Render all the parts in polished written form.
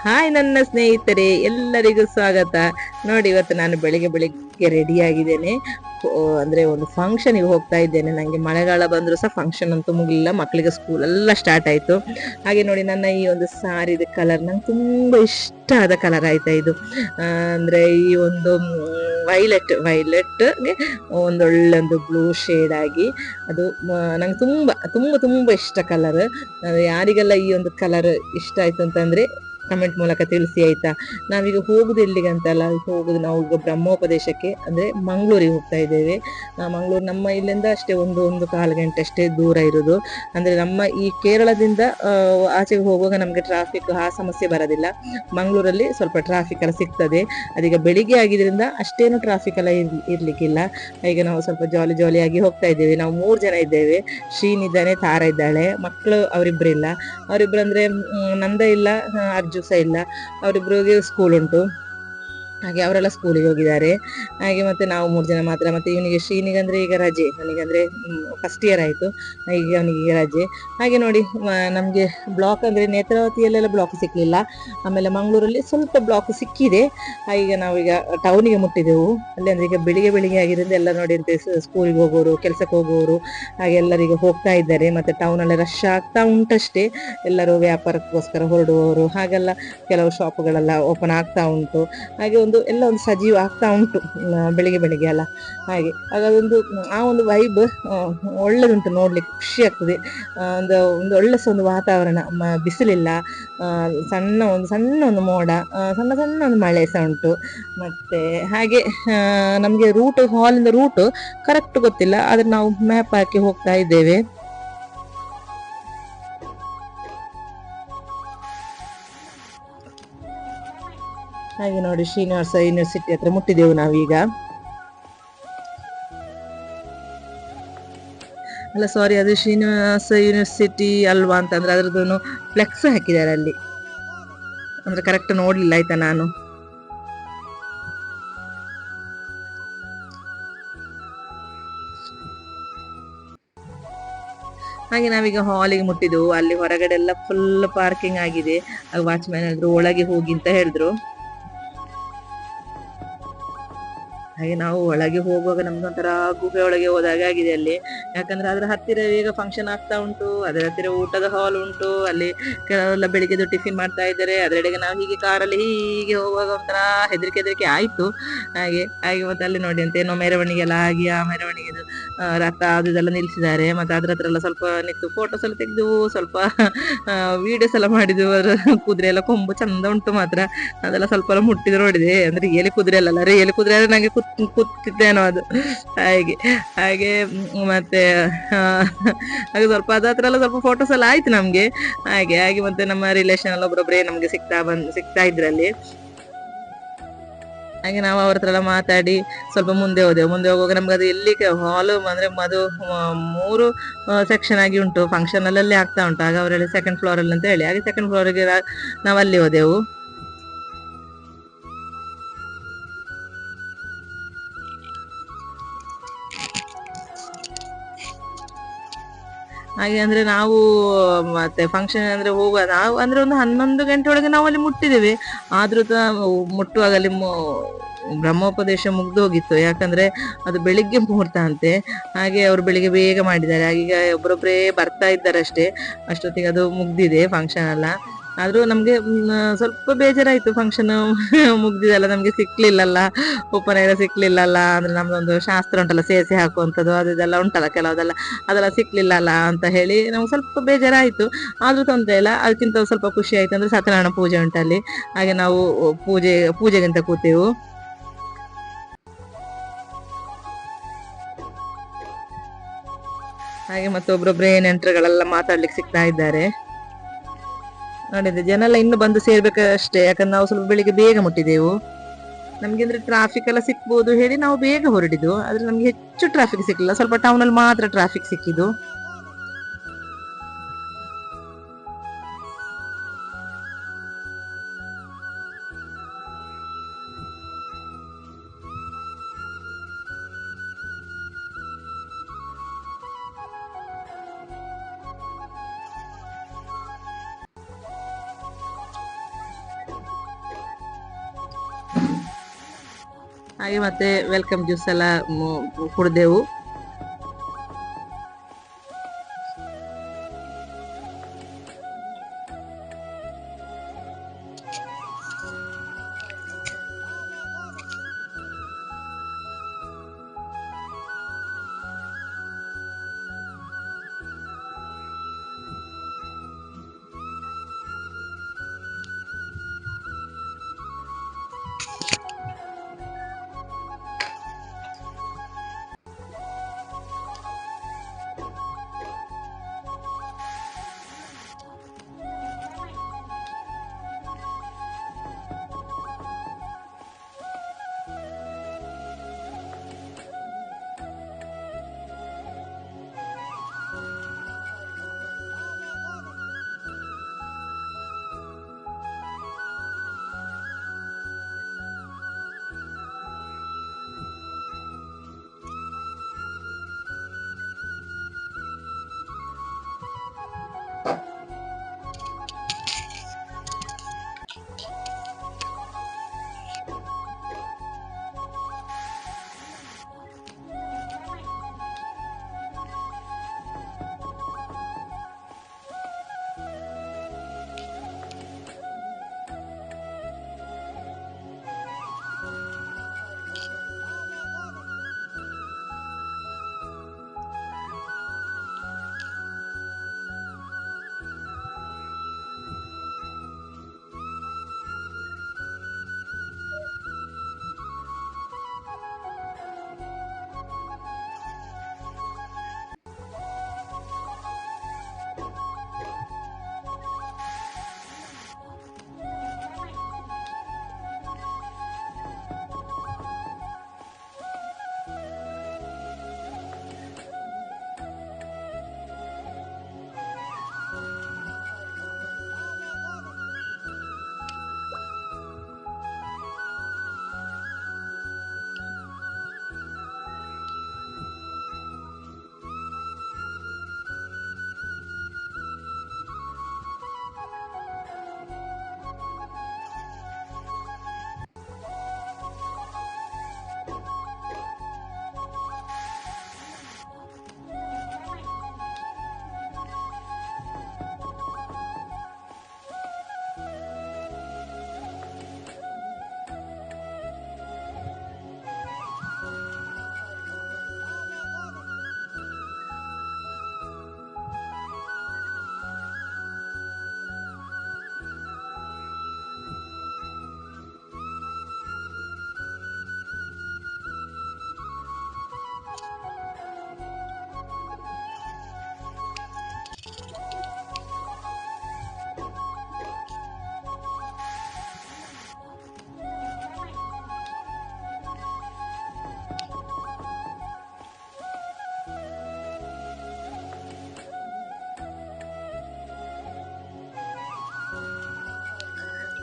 Hi ನನ್ನ ಸ್ನೇಹಿತರೆ, ಎಲ್ಲರಿಗೂ ಸ್ವಾಗತ. ನೋಡಿ, ಇವತ್ತು ನಾನು ಬೆಳಿಗ್ಗೆ ಬೆಳಿಗ್ಗೆ ರೆಡಿ ಆಗಿದ್ದೇನೆ. ಅಂದ್ರೆ ಒಂದು ಫಂಕ್ಷನ್ಗೆ ಹೋಗ್ತಾ ಇದ್ದೇನೆ. ನಂಗೆ ಮಳೆಗಾಲ ಬಂದ್ರು ಸಹ ಫಂಕ್ಷನ್ ಅಂತೂ ಮುಗಿಲಿಲ್ಲ, ಮಕ್ಕಳಿಗೆ ಸ್ಕೂಲ್ ಎಲ್ಲ ಸ್ಟಾರ್ಟ್ ಆಯ್ತು. ಹಾಗೆ ನೋಡಿ, ನನ್ನ ಈ ಒಂದು ಸಾರಿದ ಕಲರ್ ನಂಗೆ ತುಂಬಾ ಇಷ್ಟ ಆದ ಕಲರ್ ಆಯ್ತಾ ಇದು. ಅಂದ್ರೆ ಈ ಒಂದು ವೈಲೆಟ್ಗೆ ಒಂದೊಳ್ಳೆ ಒಂದು ಬ್ಲೂ ಶೇಡ್ ಆಗಿ ಅದು ನಂಗೆ ತುಂಬಾ ತುಂಬಾ ತುಂಬಾ ಇಷ್ಟ ಕಲರ್. ಯಾರಿಗೆಲ್ಲ ಈ ಒಂದು ಕಲರ್ ಇಷ್ಟ ಆಯ್ತು ಅಂತಂದ್ರೆ ಕಮೆಂಟ್ ಮೂಲಕ ತಿಳಿಸಿ ಆಯ್ತಾ. ನಾವೀಗ ಹೋಗುದು ಎಲ್ಲಿಗೆ ಅಂತಲ್ಲ, ಹೋಗುದು ನಾವು ಈಗ ಬ್ರಹ್ಮೋಪದೇಶಕ್ಕೆ, ಅಂದ್ರೆ ಮಂಗಳೂರಿಗೆ ಹೋಗ್ತಾ ಇದ್ದೇವೆ. ಮಂಗಳೂರು ನಮ್ಮ ಇಲ್ಲಿಂದ ಅಷ್ಟೇ ಒಂದು ಕಾಲು ಗಂಟೆ ಅಷ್ಟೇ ದೂರ ಇರುದು. ಅಂದ್ರೆ ನಮ್ಮ ಈ ಕೇರಳದಿಂದ ಆಚೆಗೆ ಹೋಗುವಾಗ ನಮ್ಗೆ ಟ್ರಾಫಿಕ್ ಆ ಸಮಸ್ಯೆ ಬರೋದಿಲ್ಲ. ಮಂಗಳೂರಲ್ಲಿ ಸ್ವಲ್ಪ ಟ್ರಾಫಿಕ್ ಎಲ್ಲ ಸಿಗ್ತದೆ. ಅದೀಗ ಬೆಳಿಗ್ಗೆ ಆಗಿದ್ರಿಂದ ಅಷ್ಟೇನು ಟ್ರಾಫಿಕ್ ಎಲ್ಲ ಇರ್ಲಿಕ್ಕಿಲ್ಲ. ಈಗ ನಾವು ಸ್ವಲ್ಪ ಜಾಲಿಯಾಗಿ ಹೋಗ್ತಾ ಇದ್ದೇವೆ. ನಾವು 3 ಜನ ಇದ್ದೇವೆ. ಶ್ರೀನ್ ಇದ್ದಾನೆ, ತಾರ ಇದ್ದಾಳೆ, ಮಕ್ಕಳು ಅವರಿಬ್ರಿಲ್ಲ. ಅವರಿಬ್ರು ಅಂದ್ರೆ ನಂದ ಇಲ್ಲ, ಅರ್ಜು ಸಹ ಇಲ್ಲ. ಅವರಿಬ್ರಿಗೆ ಸ್ಕೂಲ್ ಉಂಟು, ಹಾಗೆ ಅವರೆಲ್ಲ ಸ್ಕೂಲಿಗೆ ಹೋಗಿದ್ದಾರೆ. ಹಾಗೆ ಮತ್ತೆ ನಾವು 3 ಜನ ಮಾತ್ರ. ಮತ್ತೆ ಇವನಿಗೆ ಶ್ರೀನಿಗಂದ್ರೆ ಈಗ ರಜೆ, ಅವನಿಗಂದ್ರೆ ಫಸ್ಟ್ ಇಯರ್ ಆಯ್ತು, ಈಗ ಅವನಿಗೆ ರಜೆ. ಹಾಗೆ ನೋಡಿ, ನಮ್ಗೆ ಬ್ಲಾಕ್ ಅಂದ್ರೆ ನೇತ್ರಾವತಿಯಲ್ಲೆಲ್ಲ ಬ್ಲಾಕ್ ಸಿಕ್ಲಿಲ್ಲ, ಆಮೇಲೆ ಮಂಗಳೂರಲ್ಲಿ ಸ್ವಲ್ಪ ಬ್ಲಾಕ್ ಸಿಕ್ಕಿದೆ. ಈಗ ನಾವೀಗ ಟೌನಿಗೆ ಮುಟ್ಟಿದೆವು. ಅಲ್ಲಿ ಅಂದ್ರೆ ಈಗ ಬೆಳಿಗ್ಗೆ ಆಗಿರೋದ್ರಿಂದ ಎಲ್ಲ ನೋಡಿ ಅಂತೆ, ಸ್ಕೂಲಿಗೆ ಹೋಗೋರು, ಕೆಲ್ಸಕ್ಕೆ ಹೋಗೋರು, ಹಾಗೆ ಎಲ್ಲರಿಗೆ ಹೋಗ್ತಾ ಇದ್ದಾರೆ. ಮತ್ತೆ ಟೌನ್ ಅಲ್ಲಿ ರಶ್ ಆಗ್ತಾ ಉಂಟಷ್ಟೇ. ಎಲ್ಲರೂ ವ್ಯಾಪಾರಕ್ಕೋಸ್ಕರ ಹೊರಡುವವರು, ಹಾಗೆಲ್ಲ ಕೆಲವು ಶಾಪ್ಗಳೆಲ್ಲ ಓಪನ್ ಆಗ್ತಾ ಉಂಟು. ಹಾಗೆ ಎಲ್ಲ ಒಂದು ಸಜೀವ ಆಗ್ತಾ ಉಂಟು ಬೆಳಿಗ್ಗೆ ಅಲ್ಲ. ಹಾಗೆ ಹಾಗಾದೊಂದು ಆ ಒಂದು ವೈಬ್ ಒಳ್ಳೆದುಂಟು, ನೋಡ್ಲಿಕ್ಕೆ ಖುಷಿ ಆಗ್ತದೆ. ಒಂದು ಒಳ್ಳೆ ಒಂದು ವಾತಾವರಣ, ಬಿಸಿಲಿಲ್ಲ, ಸಣ್ಣ ಒಂದು ಮೋಡ, ಸಣ್ಣ ಒಂದು ಮಳೆ ಸಹ ಉಂಟು. ಮತ್ತೆ ಹಾಗೆ ನಮ್ಗೆ ಹಾಲಿಂದ ರೂಟ್ ಕರೆಕ್ಟ್ ಗೊತ್ತಿಲ್ಲ, ಆದ್ರೆ ನಾವು ಮ್ಯಾಪ್ ಹಾಕಿ ಹೋಗ್ತಾ ಇದ್ದೇವೆ. ಹಾಗೆ ನೋಡಿ, ಶ್ರೀನಿವಾಸ ಯೂನಿವರ್ಸಿಟಿ ಹತ್ರ ಮುಟ್ಟಿದೆವು ನಾವೀಗ. ಅಲ್ಲ ಸಾರಿ, ಅದು ಶ್ರೀನಿವಾಸ ಯೂನಿವರ್ಸಿಟಿ ಅಲ್ವಾ ಅಂತಂದ್ರೆ ಅದ್ರದ್ದು ಫ್ಲೆಕ್ಸ್ ಹಾಕಿದ್ದಾರೆ ಅಲ್ಲಿ, ಅಂದ್ರೆ ಕರೆಕ್ಟ್ ನೋಡ್ಲಿಲ್ಲ ಆಯ್ತಾ ನಾನು. ಹಾಗೆ ನಾವೀಗ ಹಾಲಿಗೆ ಮುಟ್ಟಿದ್ವು. ಅಲ್ಲಿ ಹೊರಗಡೆ ಎಲ್ಲ ಫುಲ್ ಪಾರ್ಕಿಂಗ್ ಆಗಿದೆ. ವಾಚ್ಮ್ಯಾನ್ ಹೇಳಿದ್ರು ಒಳಗೆ ಹೋಗಿ ಅಂತ ಹೇಳಿದ್ರು. ಹಾಗೆ ನಾವು ಒಳಗೆ ಹೋಗುವಾಗ ನಮ್ಗೊಂಥರ ಗುಹೆ ಒಳಗೆ ಹೋದಾಗ ಆಗಿದೆ ಅಲ್ಲಿ. ಯಾಕಂದ್ರೆ ಅದ್ರ ಹತ್ತಿರ ಈಗ ಫಂಕ್ಷನ್ ಆಗ್ತಾ ಉಂಟು, ಅದರ ಹತ್ತಿರ ಊಟದ ಹಾಲ್ ಉಂಟು. ಅಲ್ಲಿ ಕೆಲವೆಲ್ಲ ಬೆಳಿಗ್ಗೆದು ಟಿಫಿನ್ ಮಾಡ್ತಾ ಇದ್ದಾರೆ. ಅದರೆಡೆಗೆ ನಾವು ಹೀಗೆ ಕಾರಲ್ಲಿ ಹೀಗೆ ಹೋಗುವಾಗ ಒಂಥರ ಹೆದರಿಕೆ ಆಯ್ತು. ಹಾಗೆ ಮತ್ತೆ ಅಲ್ಲಿ ನೋಡಿ ಅಂತ ಏನೋ ಮೆರವಣಿಗೆ ಎಲ್ಲ ಆಗಿ, ಆ ಮೆರವಣಿಗೆದು ರಥ ಅದು ಇದೆಲ್ಲ ನಿಲ್ಸಿದ್ದಾರೆ. ಮತ್ತೆ ಅದ್ರ ಹತ್ರ ಎಲ್ಲ ಸ್ವಲ್ಪ ನಿಂತು ಫೋಟೋಸ್ ಎಲ್ಲ ತೆಗೆದು, ಸ್ವಲ್ಪ ವಿಡಿಯೋಸ್ ಎಲ್ಲ ಮಾಡಿದ್ವು. ಅದ್ರ ಕುದುರೆ ಎಲ್ಲ ಕೊಂಬು ಚಂದ ಉಂಟು ಮಾತ್ರ. ಅದೆಲ್ಲ ಸ್ವಲ್ಪ ಎಲ್ಲ ಮುಟ್ಟಿದ್ರು ನೋಡಿದೆ. ಅಂದ್ರೆ ರಿಯಲಿ ಕುದುರೆ ಅಲ್ಲ, ರಿಯಲಿ ಕುದುರೆ ಆದ್ರೆ ನಂಗೆ ಕೂತಿದ್ದೇನೋ ಅದು. ಹಾಗೆ ಮತ್ತೆ ಹಾಗೆ ಸ್ವಲ್ಪ ಅದ್ರ ಹತ್ರ ಎಲ್ಲ ಸ್ವಲ್ಪ ಫೋಟೋಸ್ ಎಲ್ಲ ಆಯ್ತು ನಮ್ಗೆ. ಹಾಗೆ ಮತ್ತೆ ನಮ್ಮ ರಿಲೇಷನ್ ಎಲ್ಲ ಒಬ್ಬೊಬ್ರೇ ನಮ್ಗೆ ಸಿಗ್ತಾ ಇದ್ರಲ್ಲಿ. ಹಾಗೆ ನಾವು ಅವ್ರ ಹತ್ರ ಎಲ್ಲ ಮಾತಾಡಿ ಸ್ವಲ್ಪ ಮುಂದೆ ಹೋಗುವಾಗ ನಮ್ಗೆ ಅದು ಎಲ್ಲಿ ಹಾಲು ಅಂದ್ರೆ ಅದು 3 ಸೆಕ್ಷನ್ ಆಗಿ ಉಂಟು, ಫಂಕ್ಷನ್ ಅಲ್ಲೇ ಆಗ್ತಾ ಉಂಟು. ಆಗ ಅವರಲ್ಲಿ ಸೆಕೆಂಡ್ ಫ್ಲೋರ್ ಅಲ್ಲಿ ಅಂತ ಹೇಳಿ, ಹಾಗೆ ಸೆಕೆಂಡ್ ಫ್ಲೋರ್ಗೆ ನಾವು ಅಲ್ಲಿ ಹೋದೆವು. ಹಾಗೆ ಅಂದ್ರೆ ನಾವು ಮತ್ತೆ ಫಂಕ್ಷನ್ ಅಂದ್ರೆ ಹೋಗುವ ನಾವು ಅಂದ್ರೆ ಒಂದು 11 ಗಂಟೆ ಒಳಗೆ ನಾವು ಅಲ್ಲಿ ಮುಟ್ಟಿದ್ದೇವೆ. ಆದ್ರೂ ಮುಟ್ಟುವಾಗ ಅಲ್ಲಿ ಬ್ರಹ್ಮೋಪದೇಶ ಮುಗ್ದು ಹೋಗಿತ್ತು. ಯಾಕಂದ್ರೆ ಅದು ಬೆಳಿಗ್ಗೆ ಮುಹೂರ್ತ ಅಂತೆ. ಹಾಗೆ ಅವರು ಬೆಳಿಗ್ಗೆ ಬೇಗ ಮಾಡಿದ್ದಾರೆ. ಈಗ ಒಬ್ಬರೊಬ್ಬರೇ ಬರ್ತಾ ಇದ್ದಾರೆ ಅಷ್ಟೇ, ಅಷ್ಟೊತ್ತಿಗೆ ಅದು ಮುಗ್ದಿದೆ ಫಂಕ್ಷನ್ ಎಲ್ಲ. ಆದ್ರೂ ನಮ್ಗೆ ಸ್ವಲ್ಪ ಬೇಜಾರಾಯ್ತು, ಫಂಕ್ಷನ್ ಮುಗ್ದಿದೆಲ್ಲ, ನಮ್ಗೆ ಸಿಕ್ಲಿಲ್ಲಲ್ಲ, ಉಪನಯನ ಸಿಕ್ಲಿಲ್ಲಲ್ಲ. ಅಂದ್ರೆ ನಮ್ದೊಂದು ಶಾಸ್ತ್ರ ಉಂಟಲ್ಲ, ಸೇರಿಸಿ ಹಾಕುವಂಥದ್ದು, ಅದು ಇದೆಲ್ಲ ಉಂಟಲ್ಲ ಕೆಲವುದೆಲ್ಲ, ಅದೆಲ್ಲ ಸಿಕ್ಲಿಲ್ಲಲ್ಲ ಅಂತ ಹೇಳಿ ನಮ್ಗೆ ಸ್ವಲ್ಪ ಬೇಜಾರಾಯ್ತು. ಆದ್ರೂ ತೊಂದ್ರೆ ಇಲ್ಲ. ಅದಕ್ಕಿಂತ ಸ್ವಲ್ಪ ಖುಷಿ ಆಯ್ತು ಅಂದ್ರೆ ಸತ್ಯನಾರಾಯಣ ಪೂಜೆ ಉಂಟಲ್ಲಿ. ಹಾಗೆ ನಾವು ಪೂಜೆಗಿಂತ ಕೂತೆವು. ಹಾಗೆ ಮತ್ತೆ ಒಬ್ಬೊಬ್ರೇ ನೆಂಟರುಗಳೆಲ್ಲ ಮಾತಾಡ್ಲಿಕ್ಕೆ ಸಿಗ್ತಾ ಇದ್ದಾರೆ. ನೋಡಿದ್ರೆ ಜನ ಎಲ್ಲ ಇನ್ನು ಬಂದು ಸೇರ್ಬೇಕಷ್ಟೇ. ಯಾಕಂದ್ರೆ ನಾವು ಸ್ವಲ್ಪ ಬೆಳಿಗ್ಗೆ ಬೇಗ ಮುಟ್ಟಿದೆವು. ನಮ್ಗೆ ಅಂದ್ರೆ ಟ್ರಾಫಿಕ್ ಎಲ್ಲ ಸಿಕ್ಬಹುದು ಹೇಳಿ ನಾವು ಬೇಗ ಹೊರಡಿದ್ದು, ಆದ್ರೆ ನಮ್ಗೆ ಹೆಚ್ಚು ಟ್ರಾಫಿಕ್ ಸಿಕ್ಕಿಲ್ಲ, ಸ್ವಲ್ಪ ಟೌನ್ ಅಲ್ಲಿ ಮಾತ್ರ ಟ್ರಾಫಿಕ್ ಸಿಕ್ಕಿದ್ದು. ಹಾಗೆ ಮತ್ತೆ ವೆಲ್ಕಮ್ ಜ್ಯೂಸ್ ಎಲ್ಲ ಕುಡಿದೆವು.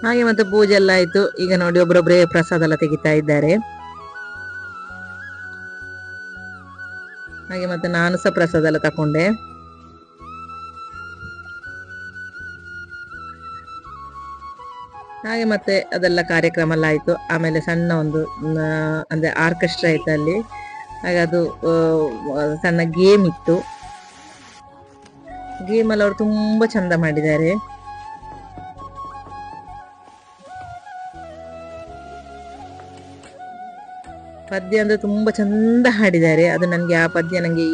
ಹಾಗೆ ಮತ್ತೆ ಪೂಜೆ ಎಲ್ಲ ಆಯ್ತು. ಈಗ ನೋಡಿ ಒಬ್ರೊಬ್ರೇ ಪ್ರಸಾದ ಎಲ್ಲ ತೆಗಿತಾ ಇದ್ದಾರೆ. ಹಾಗೆ ಮತ್ತೆ ನಾನು ಸಹ ಪ್ರಸಾದ ಎಲ್ಲ ತಕೊಂಡೆ. ಹಾಗೆ ಮತ್ತೆ ಅದೆಲ್ಲ ಕಾರ್ಯಕ್ರಮ ಎಲ್ಲ ಆಯ್ತು. ಆಮೇಲೆ ಸಣ್ಣ ಒಂದು ಅಂದ್ರೆ ಆರ್ಕೆಸ್ಟ್ರಾ ಆಯ್ತು ಅಲ್ಲಿ. ಹಾಗೆ ಅದು ಸಣ್ಣ ಗೇಮ್ ಇತ್ತು. ಗೇಮ್ ಅಲ್ಲಿ ಅವರು ತುಂಬಾ ಚಂದ ಮಾಡಿದ್ದಾರೆ. ಪದ್ಯ ಅಂದ್ರೆ ತುಂಬಾ ಚಂದ ಹಾಡಿದ್ದಾರೆ. ಅದು ನನಗೆ ಆ ಪದ್ಯ ನಂಗೆ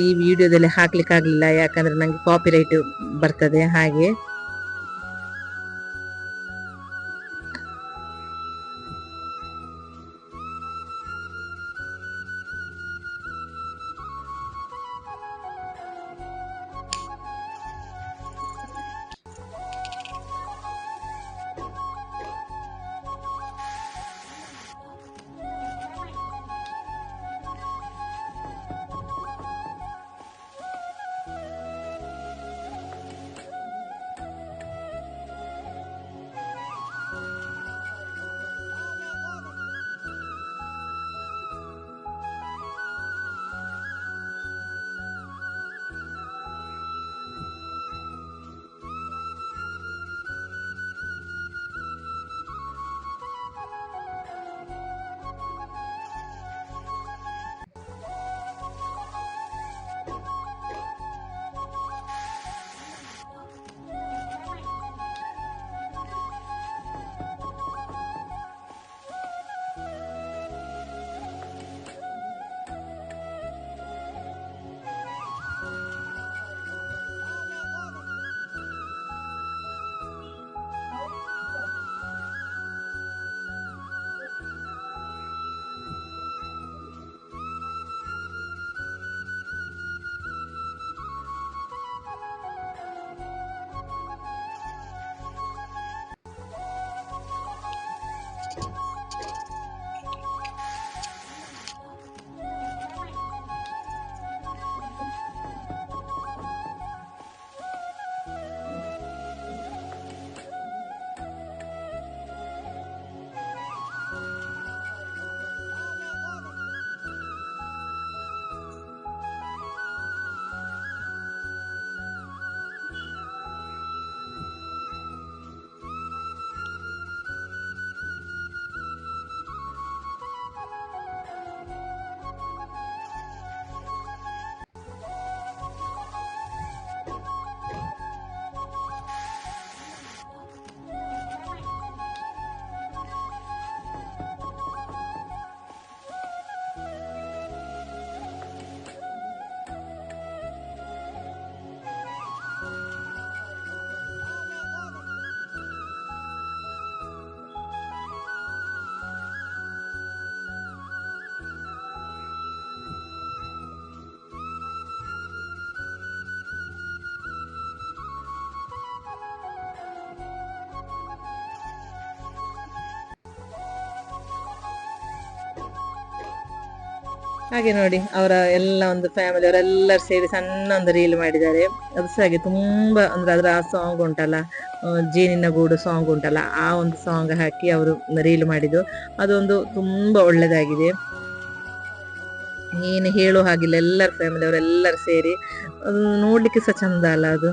ಈ ವಿಡಿಯೋದಲ್ಲಿ ಹಾಕ್ಲಿಕ್ಕೆ ಆಗ್ಲಿಲ್ಲ, ಯಾಕಂದ್ರೆ ನಂಗೆ ಕಾಪಿರೈಟ್ ಬರ್ತದೆ ಹಾಗೆ. ಹಾಗೆ ನೋಡಿ ಅವರ ಎಲ್ಲ ಒಂದು ಫ್ಯಾಮಿಲಿ ಅವರೆಲ್ಲರೂ ಸೇರಿ ಸಣ್ಣ ಒಂದು ರೀಲ್ ಮಾಡಿದ್ದಾರೆ. ಅದು ಸಹ ಹಾಗೆ ತುಂಬಾ ಅಂದ್ರೆ ಅದರ ಆ ಸಾಂಗ್ ಉಂಟಲ್ಲ, ಜೇನಿನ ಗೂಡು ಸಾಂಗ್ ಉಂಟಲ್ಲ, ಆ ಒಂದು ಸಾಂಗ್ ಹಾಕಿ ಅವರು ರೀಲ್ ಮಾಡಿದ್ದು. ಅದೊಂದು ತುಂಬಾ ಒಳ್ಳೆದಾಗಿದೆ, ಏನು ಹೇಳೋ ಹಾಗಿಲ್ಲ. ಎಲ್ಲರ ಫ್ಯಾಮಿಲಿ ಅವರೆಲ್ಲರೂ ಸೇರಿ ಅದು ನೋಡ್ಲಿಕ್ಕೆ ಸಹ ಚಂದ ಅಲ್ಲ ಅದು.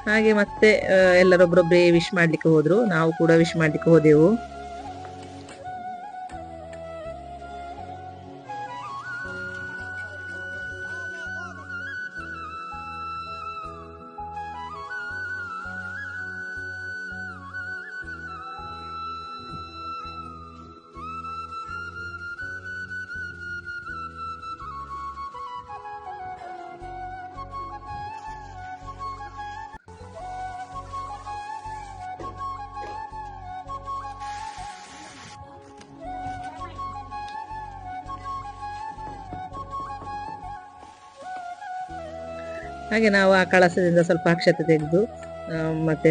ಹಾಗೆ ಮತ್ತೆ ಎಲ್ಲರೊಬ್ಬರೊಬ್ಬರೇ ವಿಶ್ ಮಾಡ್ಲಿಕ್ಕೆ ಹೋದ್ರು, ನಾವು ಕೂಡ ವಿಶ್ ಮಾಡ್ಲಿಕ್ಕೆ ಹೋದೆವು. ಹಾಗೆ ನಾವು ಆ ಕಳಸದಿಂದ ಸ್ವಲ್ಪ ಅಕ್ಷತೆ ತೆಗೆದು ಮತ್ತೆ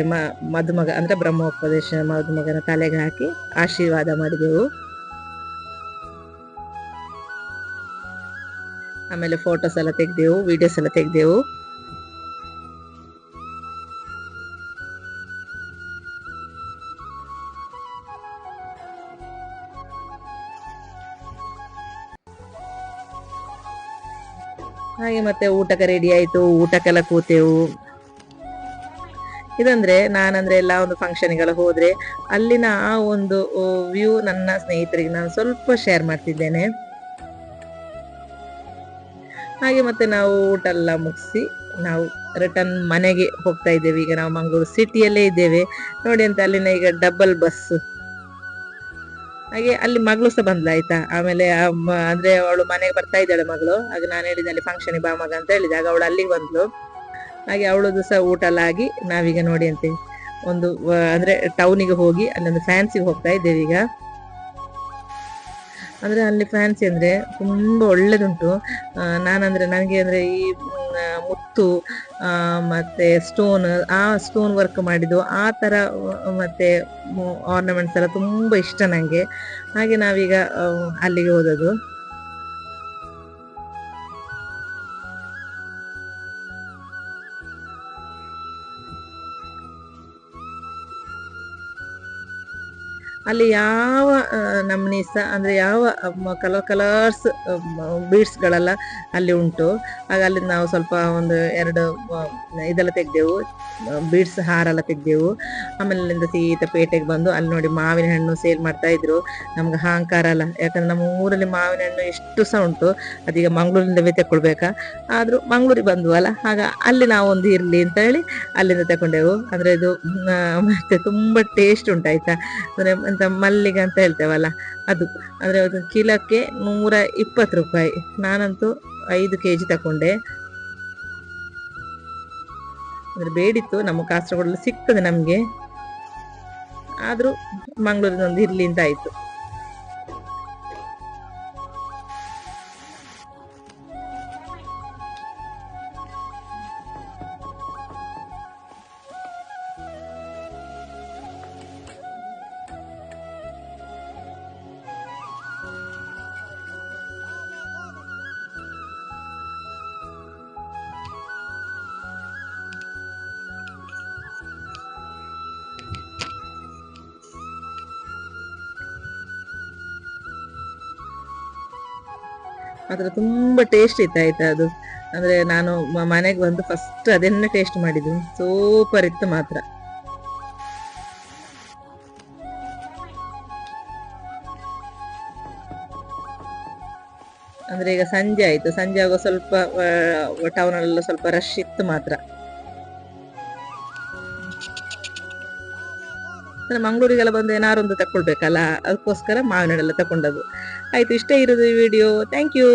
ಮದುಮಗ ಅಂದ್ರೆ ಬ್ರಹ್ಮೋಪದೇಶ ಮದುಮಗನ ತಲೆಗೆ ಹಾಕಿ ಆಶೀರ್ವಾದ ಮಾಡಿದೆವು. ಆಮೇಲೆ ಫೋಟೋಸ್ ಎಲ್ಲ ತೆಗ್ದೆವು, ವಿಡಿಯೋಸ್ ಎಲ್ಲ ತೆಗ್ದೆವು. ಹಾಗೆ ಮತ್ತೆ ಊಟಕ್ಕೆ ರೆಡಿ ಆಯ್ತು, ಊಟಕ್ಕೆಲ್ಲ ಕೂತೆವು. ಇದಂದ್ರೆ ನಾನಂದ್ರೆ ಎಲ್ಲ ಒಂದು ಫಂಕ್ಷನ್ಗೆಲ್ಲ ಹೋದ್ರೆ ಅಲ್ಲಿನ ಆ ಒಂದು ವ್ಯೂ ನನ್ನ ಸ್ನೇಹಿತರಿಗೆ ನಾನು ಸ್ವಲ್ಪ ಶೇರ್ ಮಾಡ್ತಿದ್ದೇನೆ. ಹಾಗೆ ಮತ್ತೆ ನಾವು ಊಟ ಎಲ್ಲ ಮುಗಿಸಿ ನಾವು ರಿಟರ್ನ್ ಮನೆಗೆ ಹೋಗ್ತಾ ಇದ್ದೇವೆ. ಈಗ ನಾವು ಮಂಗಳೂರು ಸಿಟಿಯಲ್ಲೇ ಇದ್ದೇವೆ ನೋಡಿ. ಅಂತ ಅಲ್ಲಿನ ಈಗ ಡಬಲ್ ಬಸ್. ಹಾಗೆ ಅಲ್ಲಿ ಮಗಳು ಸಹ ಬಂದ್ಲಾಯ್ತಾ. ಆಮೇಲೆ ಅಂದ್ರೆ ಅವಳು ಮನೆಗೆ ಬರ್ತಾ ಇದ್ದಾಳೆ ಮಗಳು. ಆಗ ನಾನು ಹೇಳಿದೆ ಅಲ್ಲಿ ಫಂಕ್ಷನ್ ಬಾ ಮಗ ಅಂತ ಹೇಳಿದೆ, ಆಗ ಅವಳು ಅಲ್ಲಿಗೆ ಬಂದ್ಲು. ಹಾಗೆ ಅವಳದು ಸಹ ಊಟ ಎಲ್ಲ ಆಗಿ ನಾವೀಗ ನೋಡಿ ಅಂತೇವೆ ಒಂದು ಅಂದ್ರೆ ಟೌನಿಗೆ ಹೋಗಿ ಅಲ್ಲೊಂದು ಫ್ಯಾನ್ಸಿಗೆ ಹೋಗ್ತಾ ಇದ್ದೇವೆ ಈಗ. ಅಂದ್ರೆ ಅಲ್ಲಿ ಫ್ಯಾನ್ಸಿ ಅಂದ್ರೆ ತುಂಬಾ ಒಳ್ಳೇದುಂಟು. ನಾನಂದ್ರೆ ನನಗೆ ಅಂದ್ರೆ ಈ ಮುತ್ತು ಮತ್ತೆ ಸ್ಟೋನ್, ಆ ಸ್ಟೋನ್ ವರ್ಕ್ ಮಾಡಿದ್ದು ಆ ತರ ಮತ್ತೆ ಆರ್ನಮೆಂಟ್ಸ್ ಎಲ್ಲ ತುಂಬಾ ಇಷ್ಟ ನಂಗೆ. ಹಾಗೆ ನಾವೀಗ ಅಲ್ಲಿಗೆ ಹೋದದ್ದು. ಅಲ್ಲಿ ಯಾವ ನಮ್ನಿ ಸಹ ಅಂದ್ರೆ ಯಾವ ಕಲರ್ಸ್ ಬೀಡ್ಸ್ ಗಳೆಲ್ಲ ಅಲ್ಲಿ ಉಂಟು. ಆಗ ಅಲ್ಲಿ ನಾವು ಸ್ವಲ್ಪ ಒಂದು 2 ಇದೆಲ್ಲ ತೆಗ್ದೆವು, ಬೀಡ್ಸ್ ಹಾರೆಲ್ಲ ತೆಗ್ದೆವು. ಆಮೇಲೆ ಅಲ್ಲಿಂದ ಸೀದಾ ಪೇಟೆಗೆ ಬಂದು ಅಲ್ಲಿ ನೋಡಿ ಮಾವಿನ ಹಣ್ಣು ಸೇಲ್ ಮಾಡ್ತಾ ಇದ್ರು. ನಮ್ಗೆ ಅಹಂಕಾರ ಅಲ್ಲ, ಯಾಕಂದ್ರೆ ನಮ್ಮ ಊರಲ್ಲಿ ಮಾವಿನ ಹಣ್ಣು ಎಷ್ಟು ಸಹ ಉಂಟು. ಅದೀಗ ಮಂಗಳೂರಿಂದವೇ ತಕೊಳ್ಬೇಕಾ, ಆದ್ರೂ ಮಂಗಳೂರಿಗೆ ಬಂದ್ವು ಅಲ್ಲ, ಆಗ ಅಲ್ಲಿ ನಾವು ಒಂದು ಇರ್ಲಿ ಅಂತ ಹೇಳಿ ಅಲ್ಲಿಂದ ತಕೊಂಡೆವು. ಅಂದ್ರೆ ಇದು ಮತ್ತೆ ತುಂಬಾ ಟೇಸ್ಟ್ ಉಂಟಾಯ್ತಾ. ಅಂದ್ರೆ ಎಂತ ಮಲ್ಲಿಗೆ ಅಂತ ಹೇಳ್ತೇವಲ್ಲ ಅದು. ಅಂದ್ರೆ ಅದು ಕಿಲಕ್ಕೆ 120 ರೂಪಾಯಿ. ನಾನಂತೂ 5 kg ತಕೊಂಡೆ. ಅಂದ್ರೆ ಬೇಡಿತ್ತು, ನಮ್ಮ ಕಾಸರಗೋಡಲ್ಲಿ ಸಿಗ್ತದೆ ನಮ್ಗೆ, ಆದ್ರೂ ಮಂಗಳೂರಿನ ಒಂದು ಇರ್ಲಿ ಅಂತ ಆಯ್ತು. ಮಾತ್ರ ತುಂಬಾ ಟೇಸ್ಟ್ ಇತ್ತು ಆಯ್ತಾ ಅದು. ಅಂದ್ರೆ ನಾನು ಮನೆಗೆ ಬಂದು ಫಸ್ಟ್ ಅದನ್ನೇ ಟೇಸ್ಟ್ ಮಾಡಿದ್ದು, ಸೂಪರ್ ಇತ್ತು ಮಾತ್ರ. ಅಂದ್ರೆ ಈಗ ಸಂಜೆ ಆಯ್ತು, ಸಂಜೆ ಆಗುವ ಸ್ವಲ್ಪ ಟೌನ್ ಅಲ್ಲೆಲ್ಲ ಸ್ವಲ್ಪ ರಶ್ ಇತ್ತು ಮಾತ್ರ. ಮಂಗಳೂರಿಗೆಲ್ಲ ಬಂದು ಏನಾರೊಂದು ತಕೊಳ್ಬೇಕಲ್ಲ, ಅದಕ್ಕೋಸ್ಕರ ಮಾವಿನ ಹಣ್ಣೆಲ್ಲ ತಕೊಂಡದ್ದು. ಆಯ್ತು, ಇಷ್ಟೇ ಇರೋದು ಈ ವಿಡಿಯೋ. Thank you.